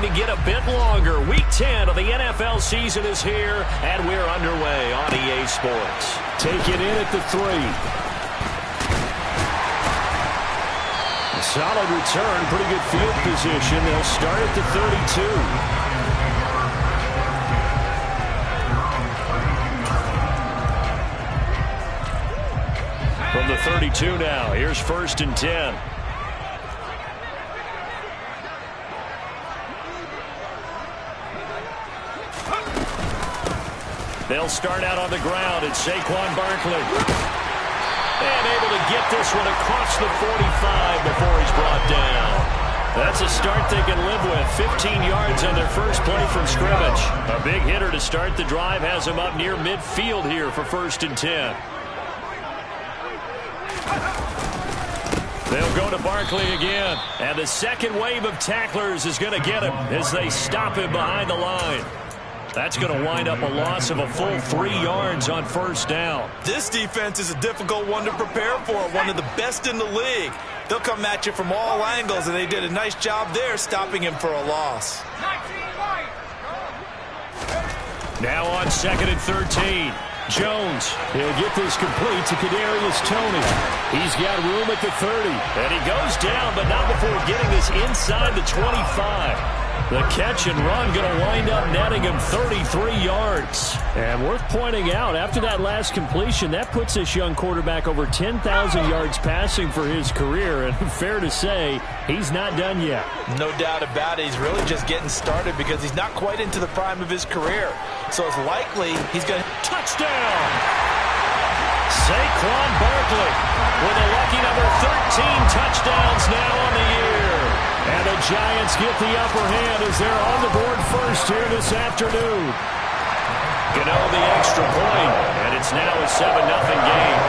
to get a bit longer. Week 10 of the NFL season is here, and we're underway on EA Sports. Take it in at the 3. Solid return, pretty good field position. They'll start at the 32. From the 32 now, here's 1st and 10. They'll start out on the ground. It's Saquon Barkley. And able to get this one across the 45 before he's brought down. That's a start they can live with. 15 yards on their first play from scrimmage. A big hitter to start the drive has him up near midfield here for 1st and 10. They'll go to Barkley again. And the second wave of tacklers is going to get him as they stop him behind the line. That's going to wind up a loss of a full 3 yards on 1st down. This defense is a difficult one to prepare for, one of the best in the league. They'll come at you from all angles, and they did a nice job there stopping him for a loss. Now on 2nd and 13. Jones. He'll get this complete to Kadarius Toney. He's got room at the 30. And he goes down, but not before getting this inside the 25. The catch and run going to wind up netting him 33 yards. And worth pointing out, after that last completion, that puts this young quarterback over 10,000 yards passing for his career. And fair to say, he's not done yet. No doubt about it. He's really just getting started because he's not quite into the prime of his career. So it's likely he's going to... Touchdown! Saquon Barkley with a lucky number 13 touchdowns now on the year. And the Giants get the upper hand as they're on the board first here this afternoon. Gano the extra point, and it's now a 7-0 game.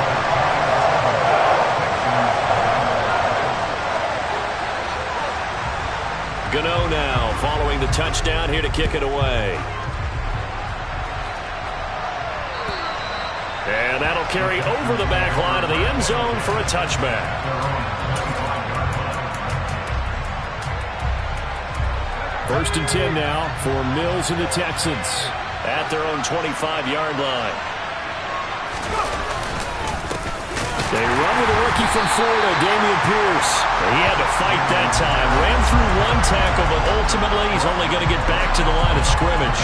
Gano now following the touchdown here to kick it away. And that'll carry over the back line of the end zone for a touchback. 1st and 10 now for Mills and the Texans. At their own 25-yard line. They run with a rookie from Florida, Dameon Pierce. He had to fight that time. Ran through one tackle, but ultimately he's only going to get back to the line of scrimmage.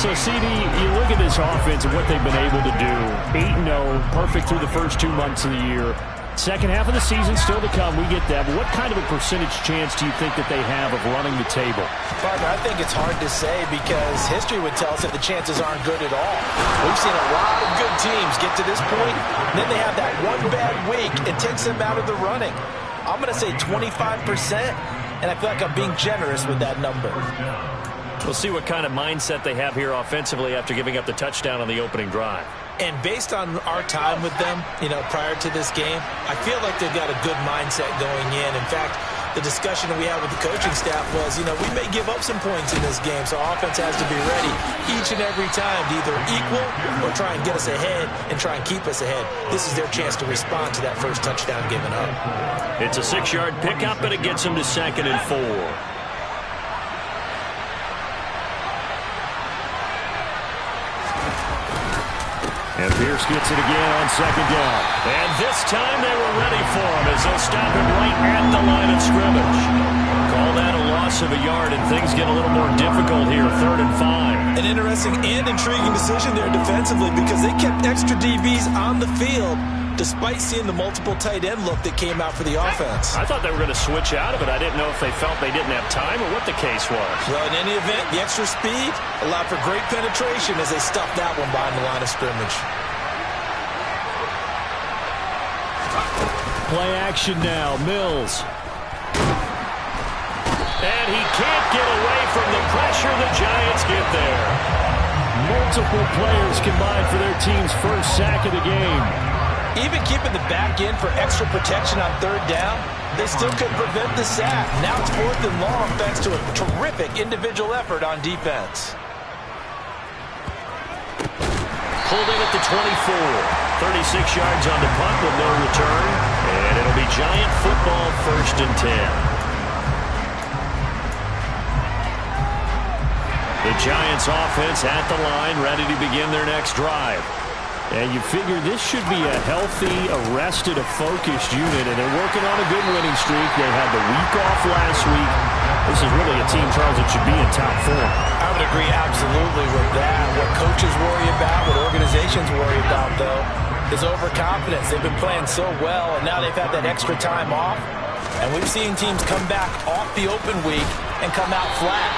So, CD, you look at this offense and what they've been able to do. 8-0, perfect through the first 2 months of the year. Second half of the season still to come. We get that. But what kind of a percentage chance do you think that they have of running the table? Partner, I think it's hard to say because history would tell us that the chances aren't good at all. We've seen a lot of good teams get to this point, and then they have that one bad week. It takes them out of the running. I'm going to say 25%, and I feel like I'm being generous with that number. We'll see what kind of mindset they have here offensively after giving up the touchdown on the opening drive. And based on our time with them, prior to this game, I feel like they've got a good mindset going in. In fact, the discussion that we had with the coaching staff was, we may give up some points in this game, so our offense has to be ready each and every time to either equal or try and get us ahead and try and keep us ahead. This is their chance to respond to that first touchdown given up. It's a 6-yard pickup, but it gets them to 2nd and 4. And Pierce gets it again on 2nd down. And this time they were ready for him as they'll stop him right at the line of scrimmage. Call that a loss of a yard, and things get a little more difficult here, 3rd and 5. An interesting and intriguing decision there defensively because they kept extra DBs on the field despite seeing the multiple tight end look that came out for the offense. I thought they were going to switch out of it. I didn't know if they felt they didn't have time or what the case was. Well, in any event, the extra speed allowed for great penetration as they stuffed that one behind the line of scrimmage. Play action now, Mills. And he can't get away from the pressure. The Giants get there. Multiple players combined for their team's first sack of the game. Even keeping the back end for extra protection on 3rd down, they still couldn't prevent the sack. Now it's 4th and long thanks to a terrific individual effort on defense. Pulled in at the 24. 36 yards on the punt with no return. And it'll be Giant football, 1st and 10. The Giants offense at the line, ready to begin their next drive. And you figure this should be a healthy, arrested, a focused unit, and they're working on a good winning streak. They had the week off last week. This is really a team, Charles, that should be in top form. I would agree absolutely with that. What coaches worry about, what organizations worry about, though, is overconfidence. They've been playing so well, and now they've had that extra time off. And we've seen teams come back off the open week and come out flat.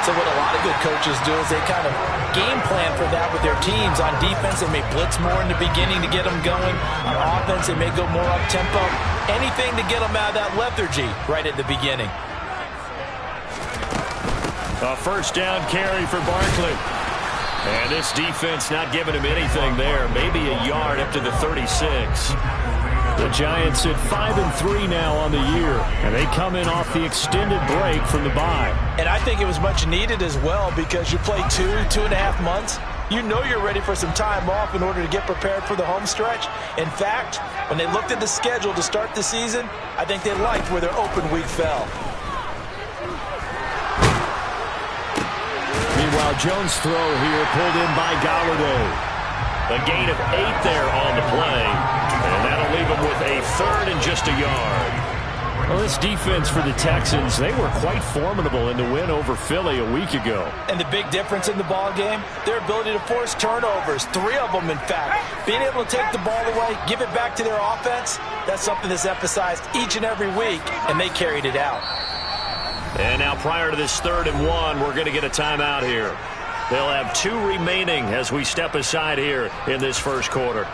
So what a lot of good coaches do is they kind of game plan for that with their teams. On defense, they may blitz more in the beginning to get them going. On offense, they may go more up-tempo. Anything to get them out of that lethargy right at the beginning. A first down carry for Barkley. And this defense not giving him anything there. Maybe a yard up to the 36. The Giants at 5-3 now on the year, and they come in off the extended break from the bye. And I think it was much needed as well, because you play 2.5 months. You know you're ready for some time off in order to get prepared for the home stretch. In fact, when they looked at the schedule to start the season, I think they liked where their open week fell. Meanwhile, Jones' throw here pulled in by Golladay. A gain of 8 there on the play. And that'll leave them with a third and just a yard. Well, this defense for the Texans, they were quite formidable in the win over Philly a week ago. And the big difference in the ball game, their ability to force turnovers, 3 of them in fact. Being able to take the ball away, give it back to their offense, that's something that's emphasized each and every week, and they carried it out. And now prior to this 3rd and 1, we're going to get a timeout here. They'll have 2 remaining as we step aside here in this first quarter.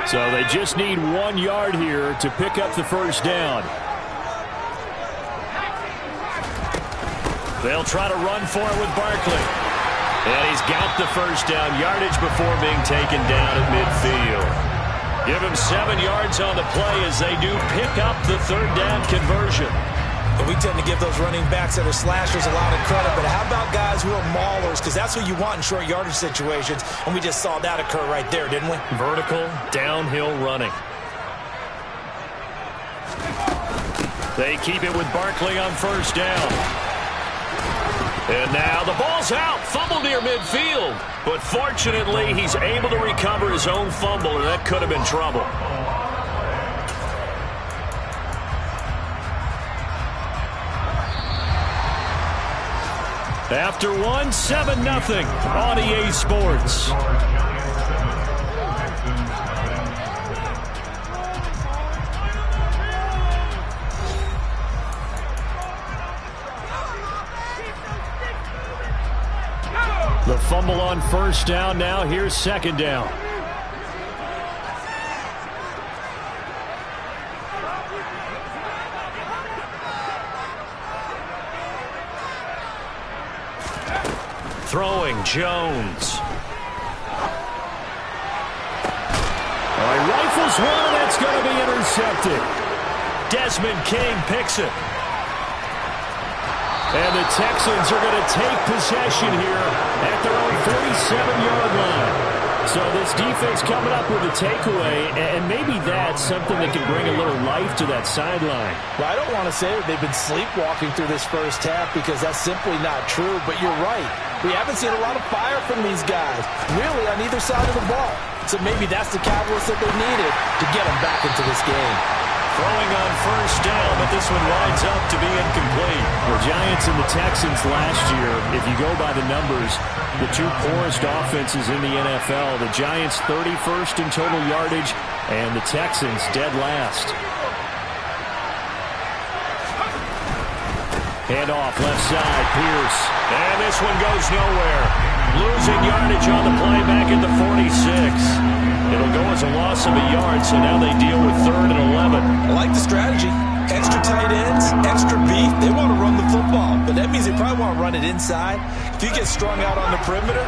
So they just need 1 yard here to pick up the first down. They'll try to run for it with Barkley. And he's got the first down yardage before being taken down at midfield. Give him 7 yards on the play as they do pick up the 3rd down conversion. And we tend to give those running backs that are slashers a lot of credit, but how about guys who are maulers? Because that's who you want in short yardage situations, and we just saw that occur right there, didn't we? Vertical, downhill running. They keep it with Barkley on first down. And now the ball's out, fumble near midfield. But fortunately, he's able to recover his own fumble, and that could have been trouble. After 1, 7-0 on EA Sports. The fumble on first down. Now here's 2nd down. Throwing Jones. Rifles one, that's going to be intercepted. Desmond King picks it. And the Texans are going to take possession here at their own 47-yard line. So this defense coming up with a takeaway, and maybe that's something that can bring a little life to that sideline. Well, I don't want to say that they've been sleepwalking through this first half, because that's simply not true, but you're right. We haven't seen a lot of fire from these guys, really, on either side of the ball. So maybe that's the catalyst that they needed to get them back into this game. Throwing on first down, but this one winds up to be incomplete. The Giants and the Texans last year, if you go by the numbers, the 2 poorest offenses in the NFL. The Giants 31st in total yardage, and the Texans dead last. Handoff left side, Pierce. And this one goes nowhere. Losing yardage on the play back at the 46. It'll go as a loss of a yard, so now they deal with 3rd and 11. I like the strategy. Extra tight ends, extra beef. They want to run the football, but that means they probably want to run it inside. If you get strung out on the perimeter,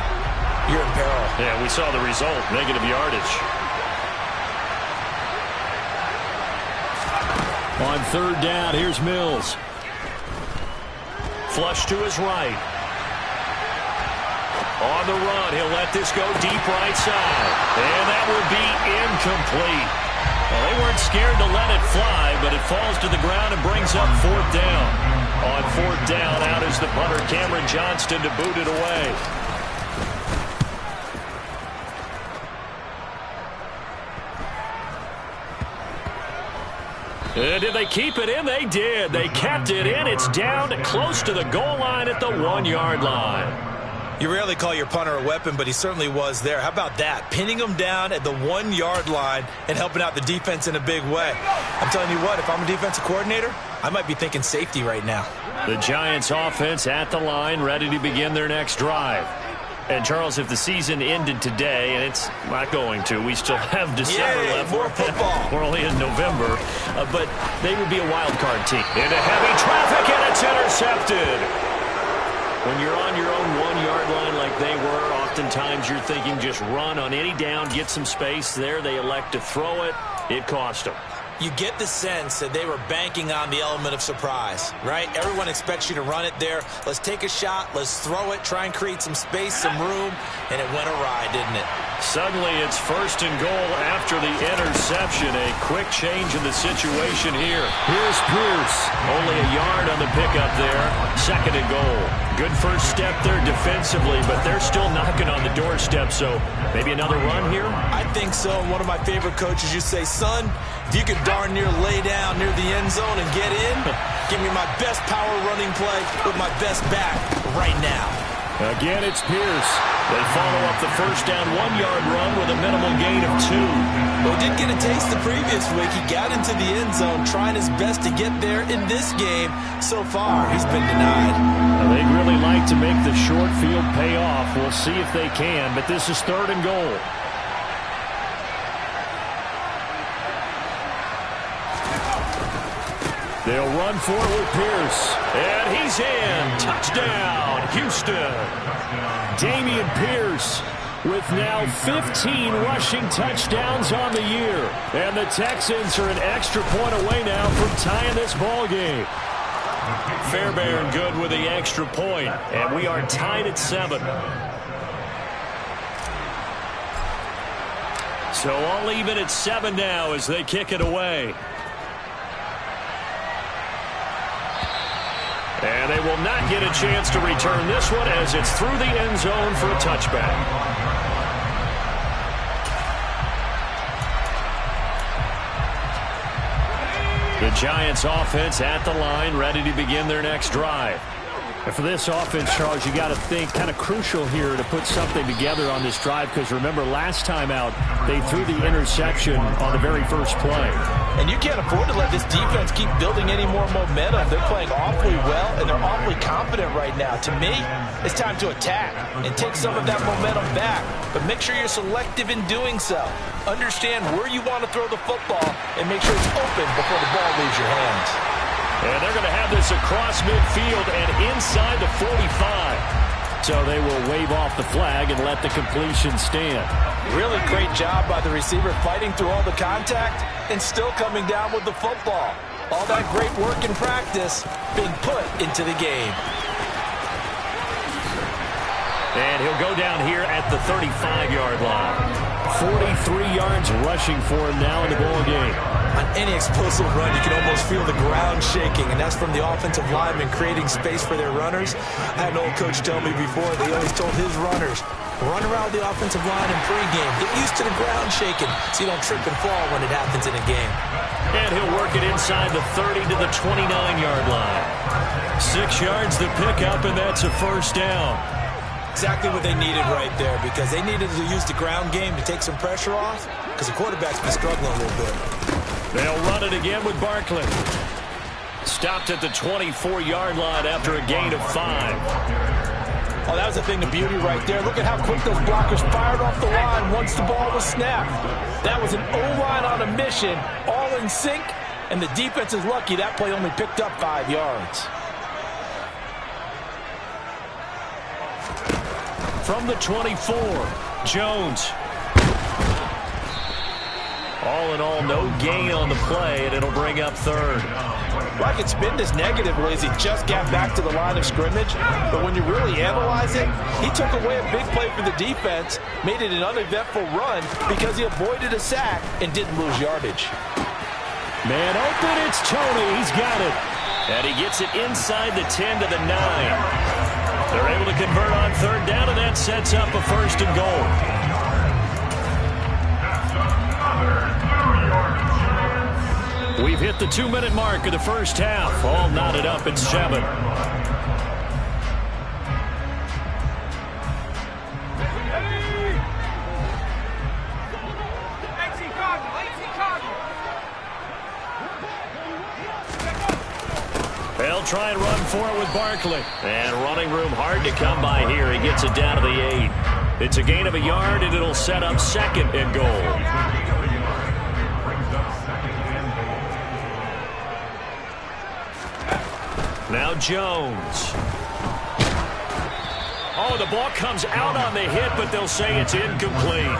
you're in peril. Yeah, we saw the result, negative yardage. On 3rd down, here's Mills. Flush to his right. On the run, he'll let this go deep right side. And that will be incomplete. Well, they weren't scared to let it fly, but it falls to the ground and brings up 4th down. On 4th down, out is the punter, Cameron Johnston, to boot it away. Did they keep it in? They did. They kept it in. It's down close to the goal line at the 1-yard line. You rarely call your punter a weapon, but he certainly was there. How about that? Pinning him down at the 1-yard line and helping out the defense in a big way. I'm telling you what, if I'm a defensive coordinator, I might be thinking safety right now. The Giants offense at the line, ready to begin their next drive. And, Charles, if the season ended today, and it's not going to, we still have December left. More football. We're only in November, but they would be a wild card team. Into heavy traffic, and it's intercepted. When you're on your own 1-yard line like they were, oftentimes you're thinking just run on any down, get some space. There they elect to throw it. It cost them. You get the sense that they were banking on the element of surprise, right? Everyone expects you to run it there. Let's take a shot. Let's throw it. Try and create some space, some room. And it went awry, didn't it? Suddenly it's 1st and goal after the interception. A quick change in the situation here. Here's Pierce. Only a yard on the pickup there. 2nd and goal. Good first step there defensively, but they're still knocking on the doorstep, so maybe another run here? I think so. One of my favorite coaches, you say, son, if you could darn near lay down near the end zone and get in, give me my best power running play with my best back right now. Again, it's Pierce. They follow up the first down 1-yard run with a minimal gain of 2. Well, he did get a taste the previous week. He got into the end zone, trying his best to get there in this game. So far, he's been denied. Well, they'd really like to make the short field pay off. We'll see if they can, but this is 3rd and goal. They'll run for it with Pierce. And he's in. Touchdown, Houston. Dameon Pierce with now 15 rushing touchdowns on the year. And the Texans are an extra point away now from tying this ball game. Fairbairn good with the extra point. And we are tied at 7. So all even at 7 now as they kick it away. And they will not get a chance to return this one as it's through the end zone for a touchback. The Giants offense at the line, ready to begin their next drive. And for this offense, Charles, you got to think kind of crucial here to put something together on this drive, because remember last time out they threw the interception on the very first play. And you can't afford to let this defense keep building any more momentum. They're playing awfully well, and they're awfully confident right now. To me, it's time to attack and take some of that momentum back. But make sure you're selective in doing so. Understand where you want to throw the football and make sure it's open before the ball leaves your hands. And they're going to have this across midfield and inside the 45. So they will wave off the flag and let the completion stand. Really great job by the receiver fighting through all the contact and still coming down with the football. All that great work in practice being put into the game. And he'll go down here at the 35-yard line. 43 yards rushing for him now in the ball game. On any explosive run, you can almost feel the ground shaking, and that's from the offensive linemen creating space for their runners. I had an old coach tell me before, they always told his runners, run around the offensive line in pregame. Get used to the ground shaking so you don't trip and fall when it happens in a game. And he'll work it inside the 30 to the 29-yard line. 6 yards the pickup, and that's a first down. Exactly what they needed right there, because they needed to use the ground game to take some pressure off, because the quarterback's been struggling a little bit. They'll run it again with Barkley. Stopped at the 24-yard line after a gain of 5. Oh, that was a thing of beauty right there. Look at how quick those blockers fired off the line once the ball was snapped. That was an O-line on a mission, all in sync, and the defense is lucky that play only picked up 5 yards. From the 24, Jones. All in all, no gain on the play, and it'll bring up third. Well, I could spin this negatively as he just got back to the line of scrimmage. But when you really analyze it, he took away a big play for the defense, made it an uneventful run because he avoided a sack and didn't lose yardage. Man open, it's Tony. He's got it. And he gets it inside the 10 to the 9. They're able to convert on third down, and that sets up a 1st and goal. We've hit the 2-minute mark of the first half. All knotted up at 7. They'll try and run for it with Barkley. And running room hard to come by here. He gets it down to the 8. It's a gain of a yard, and it'll set up 2nd and goal. Now Jones. Oh, the ball comes out on the hit, but they'll say it's incomplete.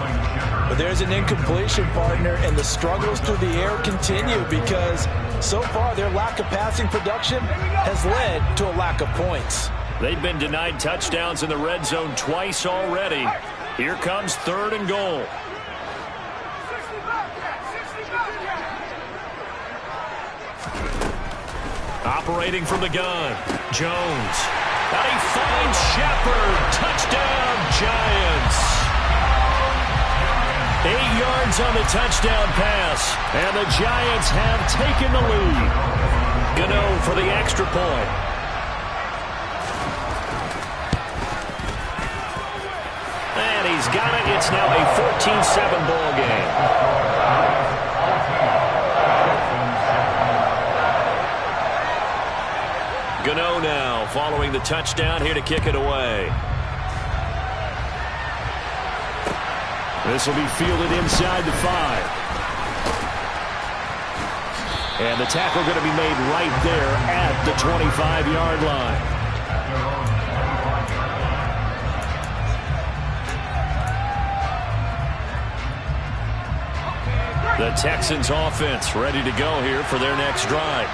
But there's an incompletion, partner, and the struggles through the air continue because so far their lack of passing production has led to a lack of points. They've been denied touchdowns in the red zone twice already. Here comes 3rd and goal. Operating from the gun, Jones. And he finds Shepard. Touchdown, Giants. 8 yards on the touchdown pass. And the Giants have taken the lead. Gano for the extra point. And he's got it. It's now a 14-7 ball game. Gano now following the touchdown here to kick it away. This will be fielded inside the 5. And the tackle going to be made right there at the 25-yard line. The Texans offense ready to go here for their next drive.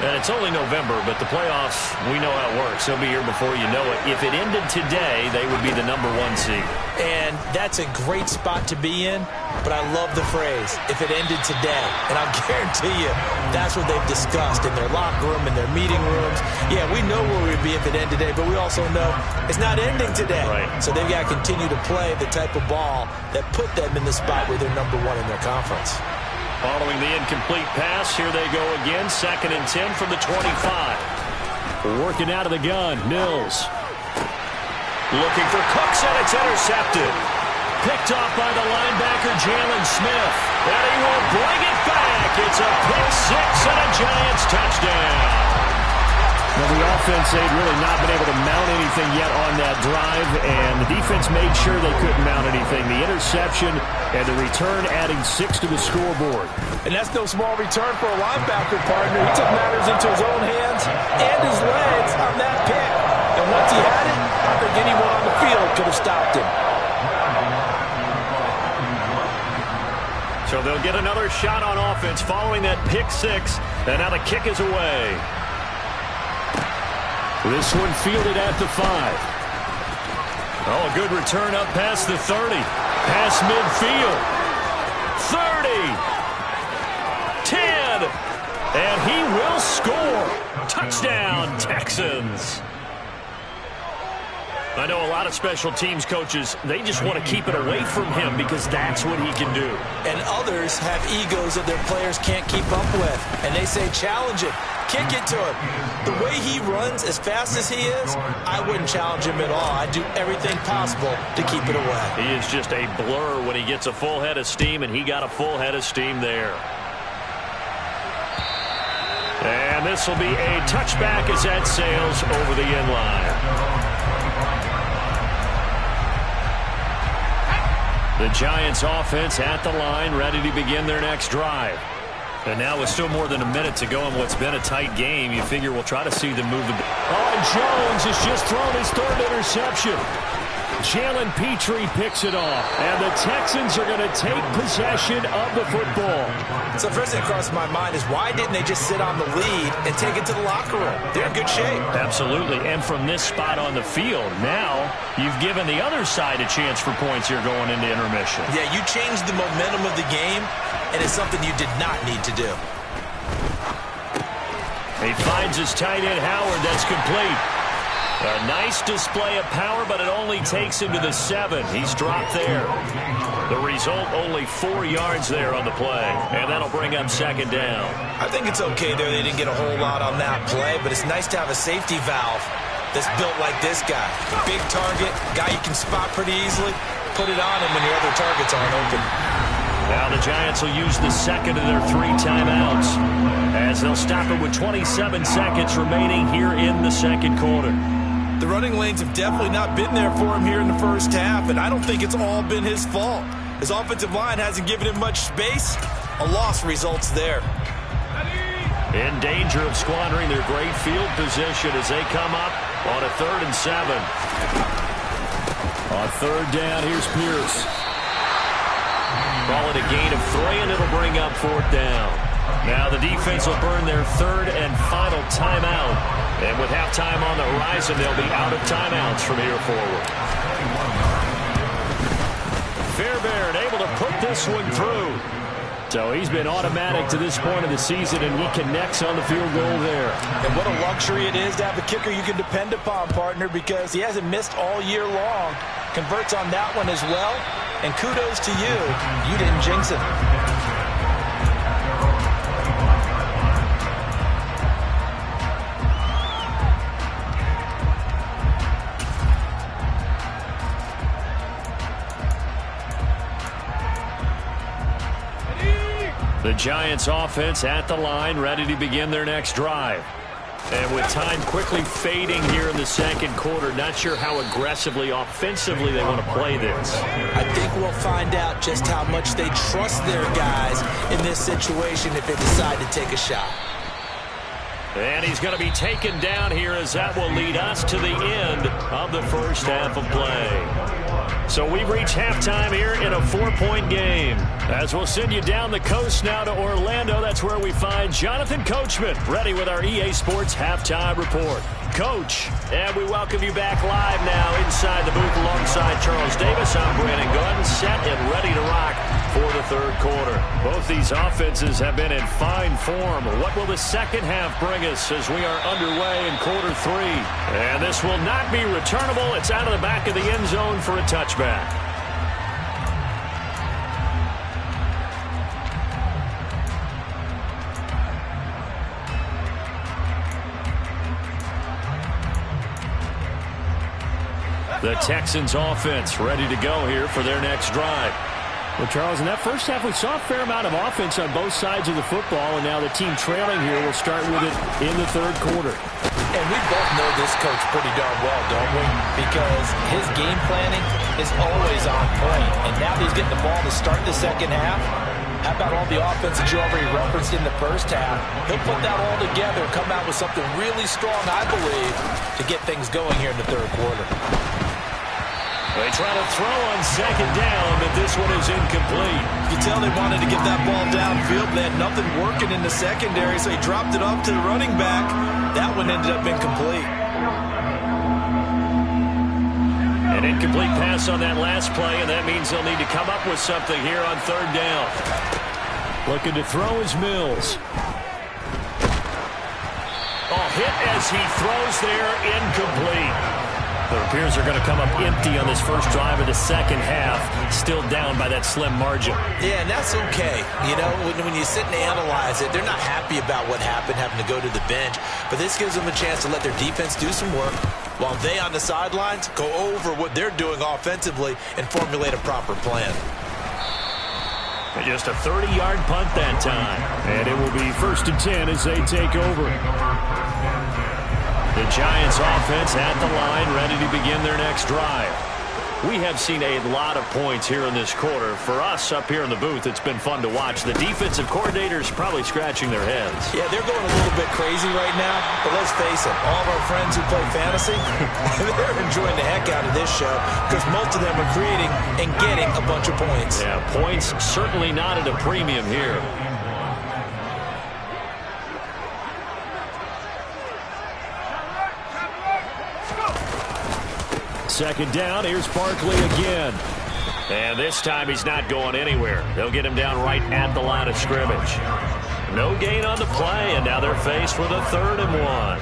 And it's only November, but the playoffs, we know how it works. They'll be here before you know it. If it ended today, they would be the #1 seed. And that's a great spot to be in, but I love the phrase, if it ended today. And I'll guarantee you, that's what they've discussed in their locker room, in their meeting rooms. Yeah, we know where we'd be if it ended today, but we also know it's not ending today. Right. So they've got to continue to play the type of ball that put them in the spot where they're #1 in their conference. Following the incomplete pass, here they go again. 2nd and 10 from the 25. Working out of the gun, Mills. Looking for Cooks, and it's intercepted. Picked off by the linebacker, Jalen Smith. And he will bring it back. It's a pick 6 and a Giants touchdown. Now, the offense, they'd really not been able to mount anything yet on that drive, and the defense made sure they couldn't mount anything. The interception and the return adding 6 to the scoreboard. And that's no small return for a linebacker, partner. He took matters into his own hands and his legs on that pick. And once he had it, I think anyone on the field could have stopped him. So they'll get another shot on offense following that pick 6, and now the kick is away. This one fielded at the 5. Oh, a good return up past the 30. Past midfield. 30. 10. And he will score. Touchdown, Texans. I know a lot of special teams coaches, they just want to keep it away from him because that's what he can do. And others have egos that their players can't keep up with. And they say, challenge it. Kick it to him. The way he runs as fast as he is, I wouldn't challenge him at all. I'd do everything possible to keep it away. He is just a blur when he gets a full head of steam, and he got a full head of steam there. And this will be a touchback as that sails over the end line. The Giants offense at the line, ready to begin their next drive. And now with still more than a minute to go in what's been a tight game, you figure we'll try to see them move the ball. Oh, and Jones has just thrown his 3rd interception. Jalen Petrie picks it off. And the Texans are going to take possession of the football. So first thing that crossed my mind is why didn't they just sit on the lead and take it to the locker room? They're in good shape. Absolutely. And from this spot on the field, now you've given the other side a chance for points here going into intermission. Yeah, you changed the momentum of the game, and it's something you did not need to do. He finds his tight end, Howard. That's complete. A nice display of power, but it only takes him to the 7. He's dropped there. The result, only 4 yards there on the play, and that'll bring up second down. I think it's okay there. They didn't get a whole lot on that play, but it's nice to have a safety valve that's built like this guy. Big target, guy you can spot pretty easily. Put it on him when your other targets aren't open. Now the Giants will use the second of their 3 timeouts as they'll stop it with 27 seconds remaining here in the second quarter. The running lanes have definitely not been there for him here in the first half, and I don't think it's all been his fault. His offensive line hasn't given him much space. A loss results there. In danger of squandering their great field position as they come up on a 3rd and 7. On 3rd down, here's Pierce. Call it a gain of 3, and it'll bring up 4th down. Now the defense will burn their 3rd and final timeout. And with halftime on the horizon, they'll be out of timeouts from here forward. Fairbairn able to put this one through. So he's been automatic to this point of the season, and he connects on the field goal there. And what a luxury it is to have a kicker you can depend upon, partner, because he hasn't missed all year long. Converts on that one as well. And kudos to you. You didn't jinx it. The Giants offense at the line, ready to begin their next drive. And with time quickly fading here in the second quarter, not sure how aggressively, offensively they want to play this. I think we'll find out just how much they trust their guys in this situation if they decide to take a shot. And he's going to be taken down here as that will lead us to the end of the first half of play. So we've reached halftime here in a 4-point game. As we'll send you down the coast now to Orlando, that's where we find Jonathan Coachman, ready with our EA Sports Halftime Report. Coach, and we welcome you back live now inside the booth alongside Charles Davis. I'm Brandon Gunn, set and ready to rock for the third quarter. Both these offenses have been in fine form. What will the second half bring us as we are underway in quarter 3? And this will not be returnable. It's out of the back of the end zone for a touchback. The Texans offense ready to go here for their next drive. Well, Charles, in that first half, we saw a fair amount of offense on both sides of the football, and now the team trailing here will start with it in the third quarter. And we both know this coach pretty darn well, don't we? Because his game planning is always on point. And now he's getting the ball to start the second half. How about all the offense that you already referenced in the first half? He'll put that all together and come out with something really strong, I believe, to get things going here in the third quarter. They try to throw on second down, but this one is incomplete. You can tell they wanted to get that ball downfield. They had nothing working in the secondary, so he dropped it off to the running back. That one ended up incomplete. An incomplete pass on that last play, and that means they'll need to come up with something here on third down. Looking to throw is Mills. Oh, hit as he throws there, incomplete. It appears they're going to come up empty on this first drive of the second half, still down by that slim margin. Yeah, and that's okay. You know, when you sit and analyze it, they're not happy about what happened, having to go to the bench. But this gives them a chance to let their defense do some work while they on the sidelines go over what they're doing offensively and formulate a proper plan. And just a 30-yard punt that time. And it will be 1st and 10 as they take over. The Giants offense at the line, ready to begin their next drive. We have seen a lot of points here in this quarter. For us up here in the booth, it's been fun to watch. The defensive coordinators probably scratching their heads. Yeah, they're going a little bit crazy right now, but let's face it, all of our friends who play fantasy, they're enjoying the heck out of this show because most of them are creating and getting a bunch of points. Yeah, points certainly not at a premium here. Second down, here's Barkley again. And this time he's not going anywhere. They'll get him down right at the line of scrimmage. No gain on the play, and now they're faced with a 3rd and 1.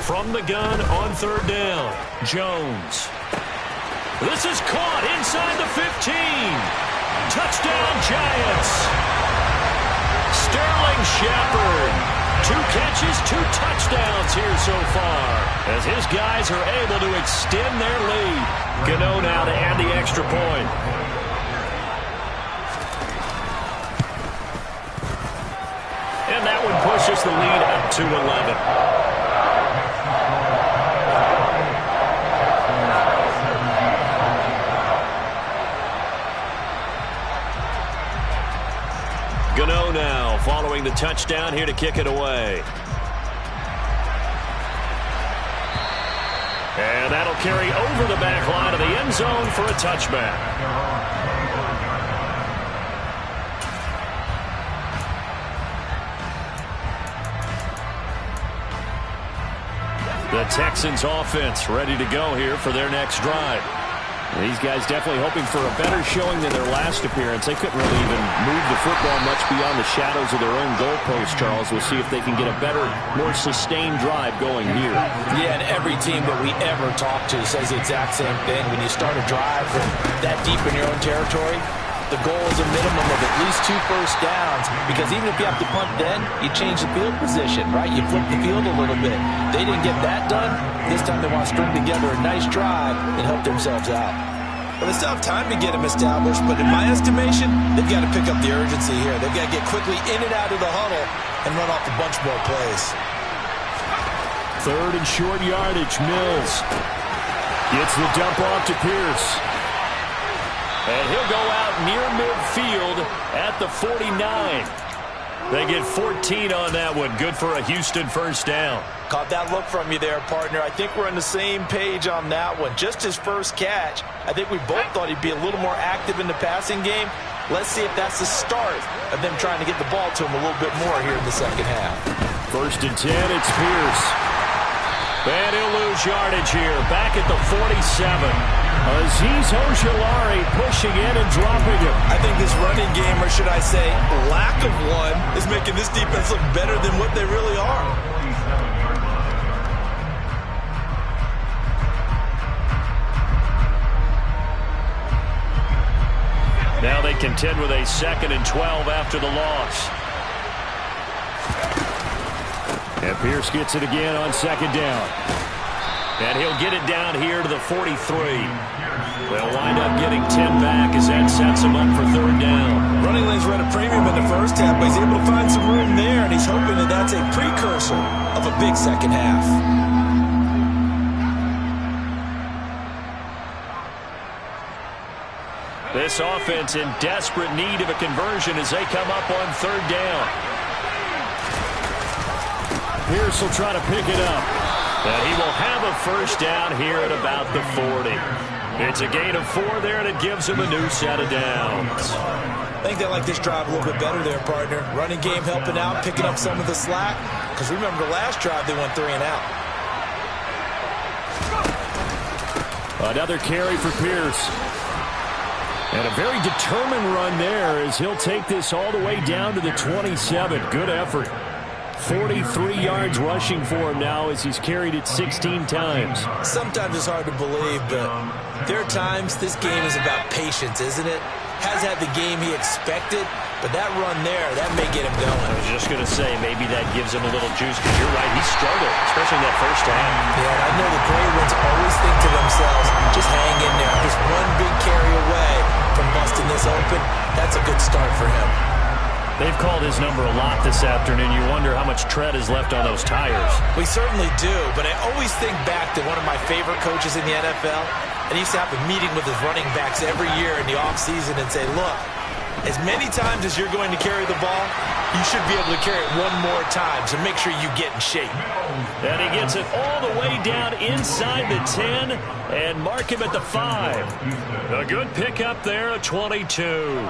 From the gun on 3rd down, Jones. This is caught inside the 15. Touchdown, Giants. Sterling Shepard. 2 catches, 2 touchdowns here so far, as his guys are able to extend their lead. Gano now to add the extra point. And that one pushes the lead up to 11. Gano now following the touchdown here to kick it away. And that'll carry over the back line of the end zone for a touchback. The Texans offense ready to go here for their next drive. These guys definitely hoping for a better showing than their last appearance. They couldn't really even move the football much beyond the shadows of their own goalpost, Charles. We'll see if they can get a better, more sustained drive going here. Yeah, and every team that we ever talk to says the exact same thing. When you start a drive from that deep in your own territory, the goal is a minimum of at least 2 first downs, because even if you have to punt then, you change the field position, right? You flip the field a little bit. They didn't get that done. This time they want to string together a nice drive and help themselves out. Well, they still have time to get them established, but in my estimation, they've got to pick up the urgency here. They've got to get quickly in and out of the huddle and run off a bunch more plays. 3rd and short yardage, Mills gets the dump off to Pierce. And he'll go out near midfield at the 49. They get 14 on that one. Good for a Houston first down. Caught that look from you there, partner. I think we're on the same page on that one. Just his first catch. I think we both thought he'd be a little more active in the passing game. Let's see if that's the start of them trying to get the ball to him a little bit more here in the second half. 1st and 10, it's Pierce. And he'll lose yardage here. Back at the 47. Azeez Ojulari pushing in and dropping him. I think this running game, or should I say lack of one, is making this defense look better than what they really are. Now they contend with a 2nd and 12 after the loss. And Pierce gets it again on 2nd down. And he'll get it down here to the 43. They'll wind up getting 10 back as that sets him up for 3rd down. Running lanes were at a premium in the first half, but he's able to find some room there, and he's hoping that that's a precursor of a big second half. This offense in desperate need of a conversion as they come up on 3rd down. Pierce will try to pick it up. And he will have a first down here at about the 40. It's a gain of 4 there, and it gives him a new set of downs. I think they like this drive a little bit better there, partner. Running game helping out, picking up some of the slack. Because remember the last drive, they went 3 and out. Another carry for Pierce. And a very determined run there as he'll take this all the way down to the 27. Good effort. 43 yards rushing for him now as he's carried it 16 times. Sometimes it's hard to believe, but there are times this game is about patience, isn't it? Has had the game he expected, but that run there, that may get him going. I was just going to say, maybe that gives him a little juice, but you're right, he struggled, especially in that first half. Yeah, and I know the great ones always think to themselves, just hang in there. Just one big carry away from busting this open. That's a good start for him. They've called his number a lot this afternoon. You wonder how much tread is left on those tires. We certainly do, but I always think back to one of my favorite coaches in the NFL. And he used to have a meeting with his running backs every year in the offseason and say, look, as many times as you're going to carry the ball, you should be able to carry it one more time, so make sure you get in shape. And he gets it all the way down inside the 10 and mark him at the 5. A good pickup there at 22.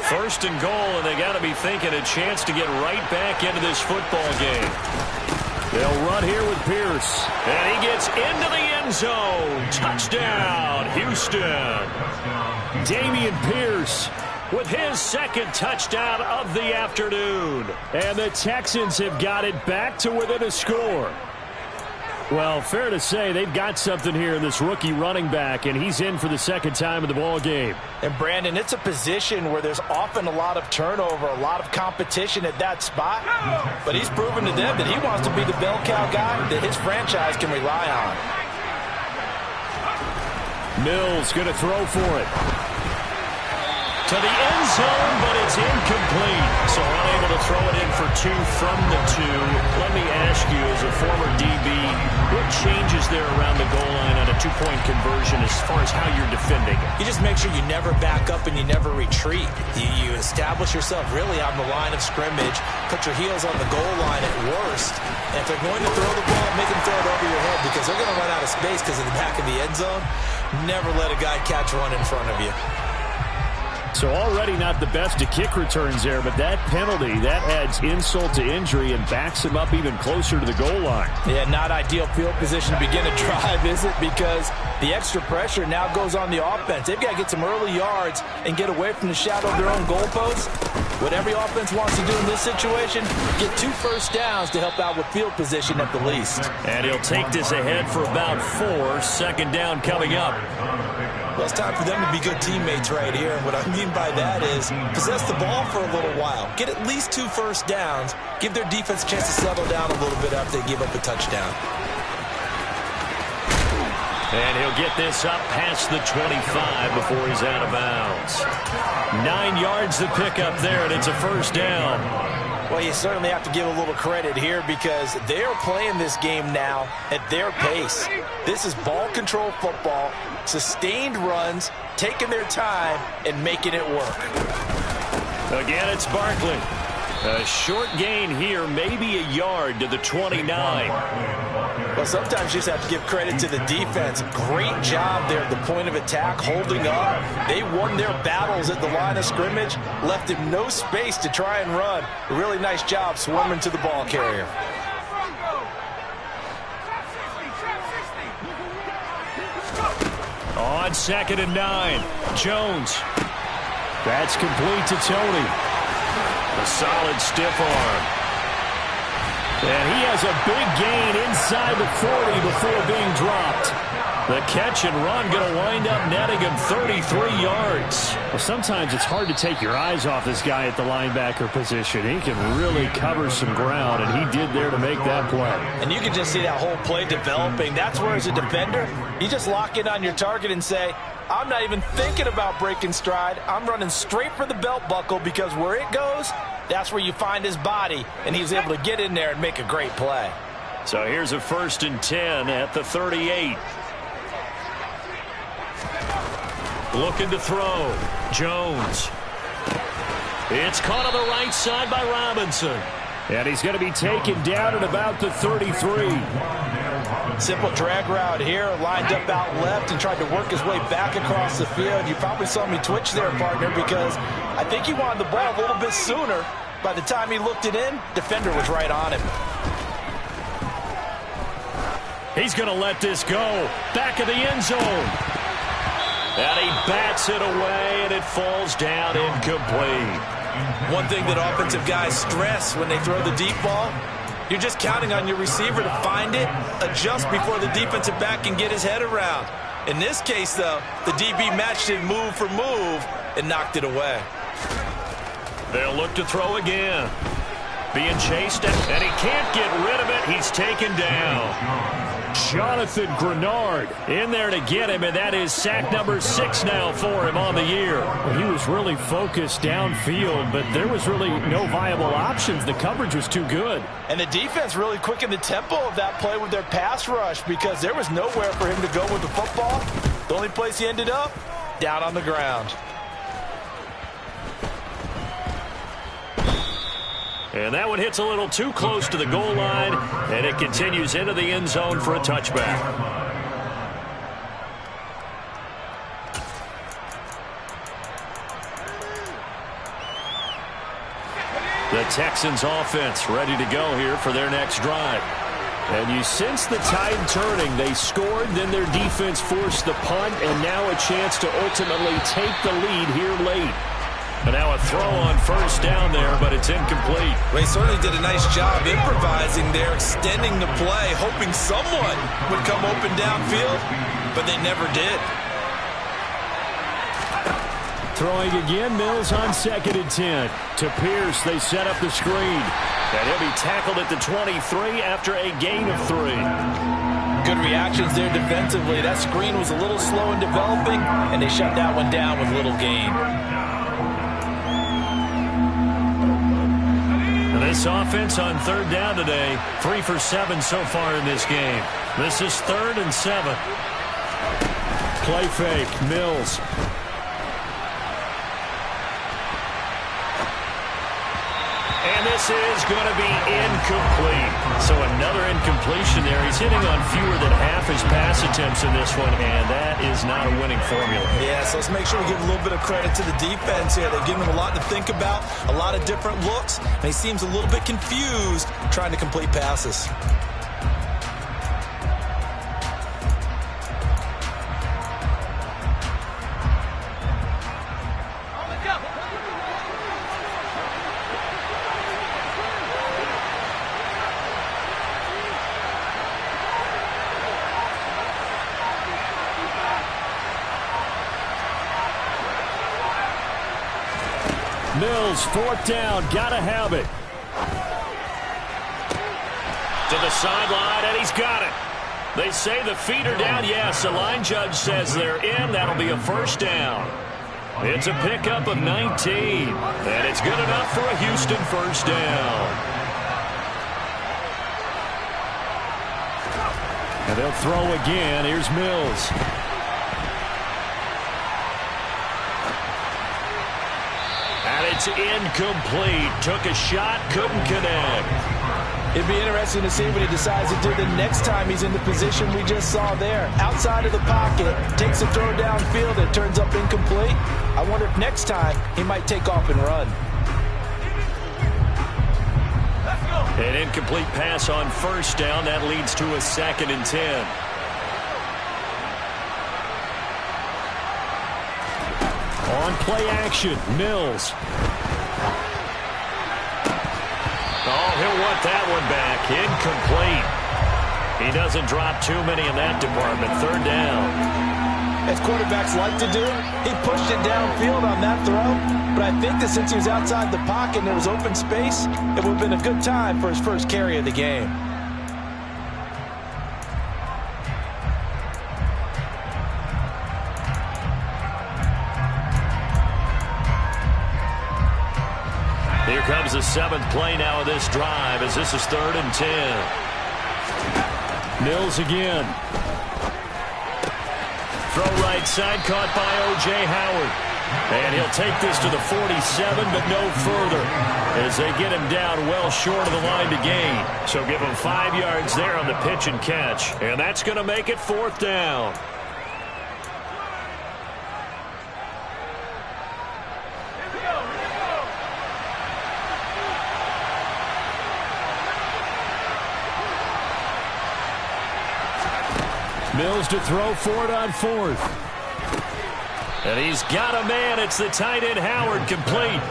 First and goal, and they got to be thinking a chance to get right back into this football game. They'll run here with Pierce. And he gets into the end zone. Touchdown, Houston. Dameon Pierce with his second touchdown of the afternoon. And the Texans have got it back to within a score. Well, fair to say they've got something here in this rookie running back, and he's in for the second time in the ball game. And, Brandon, it's a position where there's often a lot of turnover, a lot of competition at that spot. But he's proven to them that he wants to be the bell cow guy that his franchise can rely on. Mills going to throw for it. To the end zone, but it's incomplete. So unable to throw it in for 2 from the 2. Let me ask you, as a former DB, what changes there around the goal line on a 2-point conversion as far as how you're defending? You just make sure you never back up and you never retreat. You establish yourself really on the line of scrimmage, put your heels on the goal line at worst. And if they're going to throw the ball, make them throw it over your head because they're going to run out of space because of the back of the end zone. Never let a guy catch one in front of you. So already not the best of kick returns there, but that penalty, that adds insult to injury and backs him up even closer to the goal line. Yeah, not ideal field position to begin a drive, is it? Because the extra pressure now goes on the offense. They've got to get some early yards and get away from the shadow of their own goalposts. What every offense wants to do in this situation, get 2 first downs to help out with field position at the least. And he'll take this ahead for about 4. Second down coming up. Well, it's time for them to be good teammates right here. And what I mean by that is possess the ball for a little while. Get at least 2 first downs. Give their defense a chance to settle down a little bit after they give up a touchdown. And he'll get this up past the 25 before he's out of bounds. 9 yards to pick up there, and it's a first down. Well, you certainly have to give a little credit here because they're playing this game now at their pace. This is ball control football, sustained runs, taking their time, and making it work. Again, it's Barkley. A short gain here, maybe a yard to the 29. Well, sometimes you just have to give credit to the defense. Great job there at the point of attack, holding up. They won their battles at the line of scrimmage, left him no space to try and run. A really nice job swarming to the ball carrier. On 2nd and 9, Jones. That's complete to Tony. A solid stiff arm. And he has a big gain inside the 40 before being dropped. The catch and run going to wind up netting him 33 yards. Well, sometimes it's hard to take your eyes off this guy at the linebacker position. He can really cover some ground, and he did there to make that play. And you can just see that whole play developing. That's where, as a defender, you just lock in on your target and say, I'm not even thinking about breaking stride. I'm running straight for the belt buckle because where it goes, that's where you find his body. And he was able to get in there and make a great play. So here's a 1st and 10 at the 38. Looking to throw. Jones. It's caught on the right side by Robinson. And he's going to be taken down at about the 33. Simple drag route here, lined up out left and tried to work his way back across the field. You probably saw me twitch there, partner, because I think he wanted the ball a little bit sooner. By the time he looked it in, defender was right on him. He's going to let this go. Back of the end zone. And he bats it away, and it falls down incomplete. One thing that offensive guys stress when they throw the deep ball, you're just counting on your receiver to find it, adjust before the defensive back can get his head around. In this case, though, the DB matched it move for move and knocked it away. They'll look to throw again. Being chased, and he can't get rid of it. He's taken down. Jonathan Grenard in there to get him, and that is sack number 6 now for him on the year. Well, he was really focused downfield, but there was really no viable options. The coverage was too good. And the defense really quickened the tempo of that play with their pass rush because there was nowhere for him to go with the football. The only place he ended up, down on the ground. And that one hits a little too close to the goal line, and it continues into the end zone for a touchback. The Texans offense ready to go here for their next drive. And you sense the tide turning. They scored, then their defense forced the punt, and now a chance to ultimately take the lead here late. And now a throw on first down there, but it's incomplete. Well, he certainly did a nice job improvising there, extending the play, hoping someone would come open downfield, but they never did. Throwing again, Mills on 2nd and 10. To Pierce, they set up the screen. And he'll be tackled at the 23 after a gain of 3. Good reactions there defensively. That screen was a little slow in developing, and they shut that one down with little gain. This offense on 3rd down today, 3 for 7 so far in this game. This is 3rd and 7. Play fake, Mills. And this is going to be incomplete. So another incompletion there. He's hitting on fewer than half his pass attempts in this one, and that is not a winning formula. Yeah, so let's make sure we give a little bit of credit to the defense here. They've given him a lot to think about, a lot of different looks, and he seems a little bit confused trying to complete passes. Mills, 4th down, gotta have it. To the sideline, and he's got it. They say the feet are down. Yes, the line judge says they're in. That'll be a first down. It's a pickup of 19, and it's good enough for a Houston first down. And they'll throw again. Here's Mills. And it's incomplete. Took a shot, couldn't connect. It'd be interesting to see what he decides to do the next time he's in the position we just saw there. Outside of the pocket, takes a throw downfield, it turns up incomplete. I wonder if next time he might take off and run. An incomplete pass on first down. That leads to a 2nd and 10. On play action, Mills. Oh, he'll want that one back. Incomplete. He doesn't drop too many in that department. 3rd down. As quarterbacks like to do, he pushed it downfield on that throw. But I think that since he was outside the pocket and there was open space, it would have been a good time for his first carry of the game. Here comes the 7th play now of this drive as this is 3rd and 10. Mills again. Throw right side, caught by O.J. Howard. And he'll take this to the 47, but no further as they get him down well short of the line to gain. So give him 5 yards there on the pitch and catch. And that's going to make it 4th down. Mills to throw for it on 4th. And he's got a man. It's the tight end Howard, complete.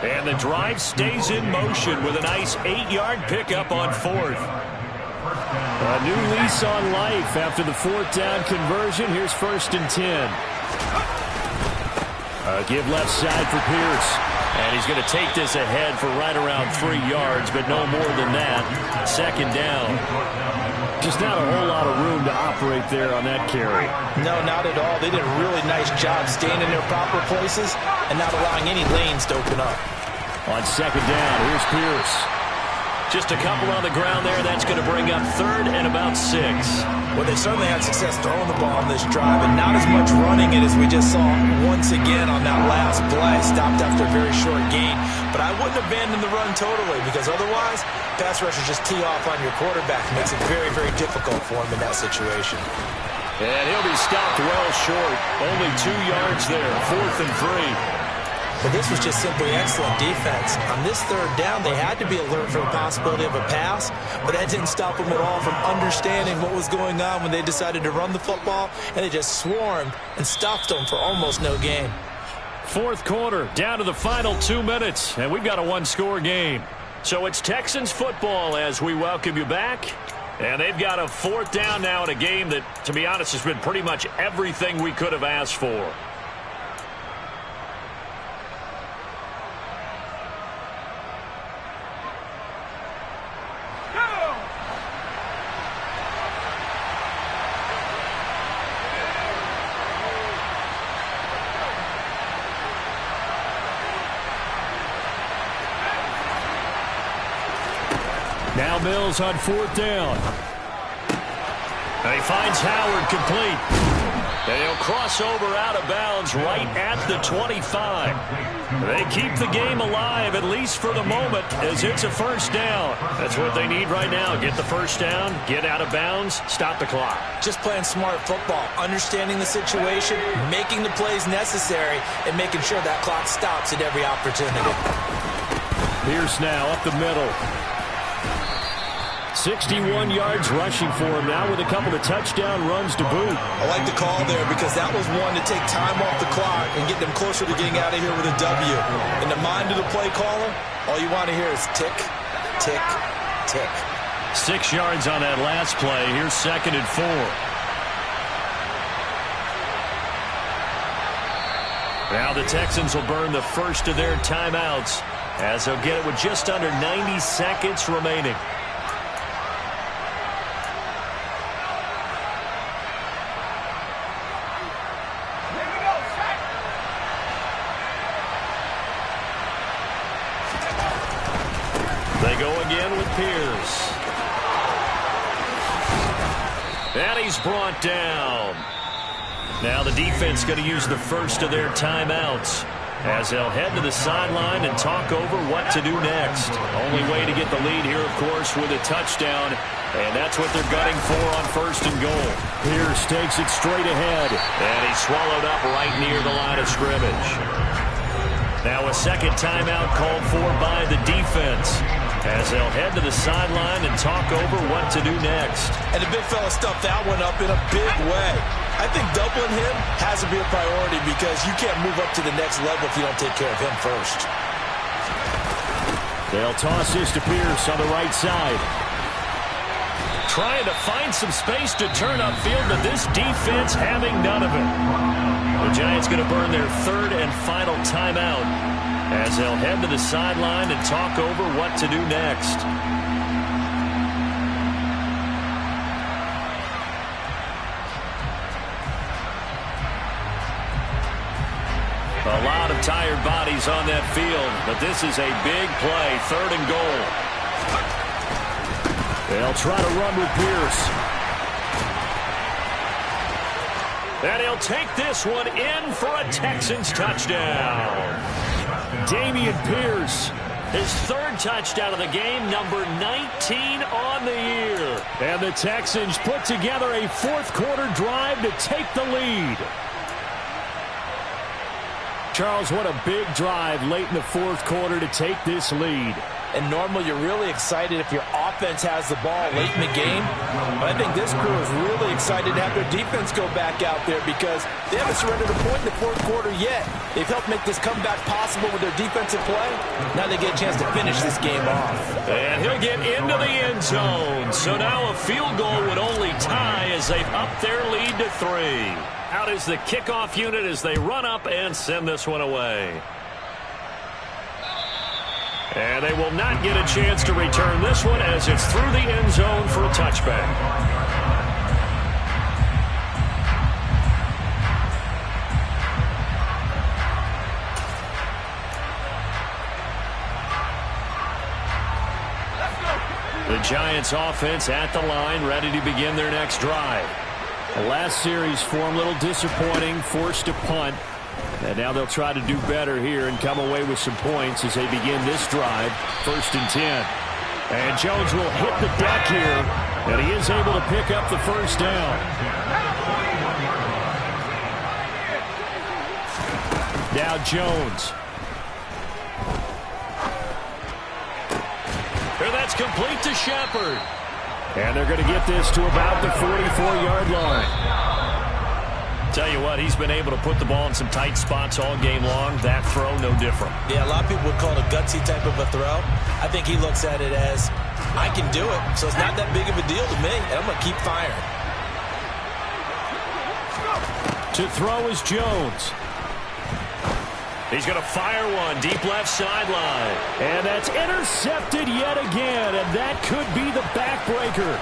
And the drive stays in motion with a nice 8-yard pickup on 4th. A new lease on life after the 4th down conversion. Here's 1st and 10. Give left side for Pierce. And he's going to take this ahead for right around 3 yards, but no more than that. Second down. Just not a whole lot of room to operate there on that carry. No, not at all. They did a really nice job staying in their proper places and not allowing any lanes to open up. On second down, here's Pierce. Just a couple on the ground there. That's going to bring up third and about 6. Well, they certainly had success throwing the ball on this drive, and not as much running it as we just saw once again on that last play. Stopped after a very short gain. But I wouldn't abandon the run totally, because otherwise, pass rushers just tee off on your quarterback. It makes it very, very difficult for him in that situation. And he'll be stopped well short. Only 2 yards there. 4th and 3. But this was just simply excellent defense. On this third down, they had to be alert for the possibility of a pass, but that didn't stop them at all from understanding what was going on when they decided to run the football, and they just swarmed and stopped them for almost no gain. 4th quarter, down to the final 2 minutes, and we've got a 1-score game. So it's Texans football as we welcome you back. And they've got a 4th down now in a game that, to be honest, has been pretty much everything we could have asked for. Now Mills on 4th down. And he finds Howard complete. And he'll cross over out of bounds right at the 25. They keep the game alive, at least for the moment, as it's a 1st down. That's what they need right now. Get the 1st down, get out of bounds, stop the clock. Just playing smart football, understanding the situation, making the plays necessary, and making sure that clock stops at every opportunity. Pierce now up the middle. 61 yards rushing for him now with a couple of touchdown runs to boot. I like the call there because that was one to take time off the clock and get them closer to getting out of here with a W. In the mind of the play caller, all you want to hear is tick, tick, tick. 6 yards on that last play. Here's 2nd and 4. Now the Texans will burn the first of their timeouts as they'll get it with just under 90 seconds remaining. They go again with Pierce. And he's brought down. Now the defense going to use the first of their timeouts as they'll head to the sideline and talk over what to do next. Only way to get the lead here, of course, with a touchdown. And that's what they're gunning for on 1st and goal. Pierce takes it straight ahead. And he's swallowed up right near the line of scrimmage. Now a second timeout called for by the defense as they'll head to the sideline and talk over what to do next. And the big fella stuffed that one up in a big way. I think doubling him has to be a priority because you can't move up to the next level if you don't take care of him first. They'll toss this to Pierce on the right side. Trying to find some space to turn upfield, but this defense having none of it. The Giants going to burn their 3rd and final timeout as they'll head to the sideline and talk over what to do next. A lot of tired bodies on that field, but this is a big play, 3rd and goal. They'll try to run with Pierce. And he'll take this one in for a Texans touchdown. Dameon Pierce. His 3rd touchdown of the game, number 19 on the year. And the Texans put together a 4th quarter drive to take the lead. Charles, what a big drive late in the 4th quarter to take this lead. And normally you're really excited if your offense has the ball late in the game. But I think this crew is really excited to have their defense go back out there because they haven't surrendered a point in the 4th quarter yet. They've helped make this comeback possible with their defensive play. Now they get a chance to finish this game off. And he'll get into the end zone. So now a field goal would only tie as they've upped their lead to 3. Out is the kickoff unit as they run up and send this one away. And they will not get a chance to return this one as it's through the end zone for a touchback. The Giants offense at the line, ready to begin their next drive. The last series for them, a little disappointing, forced to punt. And now they'll try to do better here and come away with some points as they begin this drive, 1st and 10. And Jones will hit the deck here, and he is able to pick up the first down. Now Jones. And that's complete to Shepard. And they're going to get this to about the 44-yard line. Tell you what, he's been able to put the ball in some tight spots all game long. That throw, no different. Yeah, a lot of people would call it a gutsy type of a throw. I think he looks at it as, I can do it, so it's not that big of a deal to me, and I'm going to keep firing. To throw is Jones. He's going to fire one deep left sideline. And that's intercepted yet again, and that could be the backbreaker.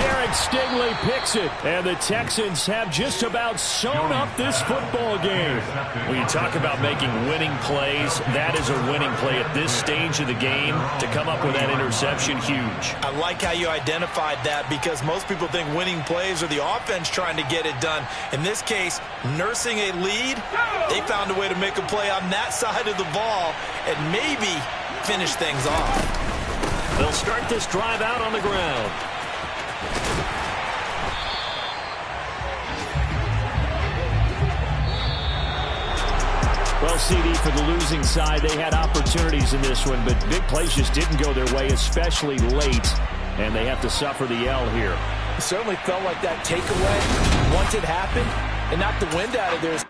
Derek Stingley picks it, and the Texans have just about sewn up this football game. When you talk about making winning plays, that is a winning play at this stage of the game. To come up with that interception, huge. I like how you identified that because most people think winning plays are the offense trying to get it done. In this case, nursing a lead, they found a way to make a play on that side of the ball and maybe finish things off. They'll start this drive out on the ground. Well, CD, for the losing side, they had opportunities in this one, but big plays just didn't go their way, especially late, and they have to suffer the L here. It certainly felt like that takeaway, once it happened, and knocked the wind out of theirs.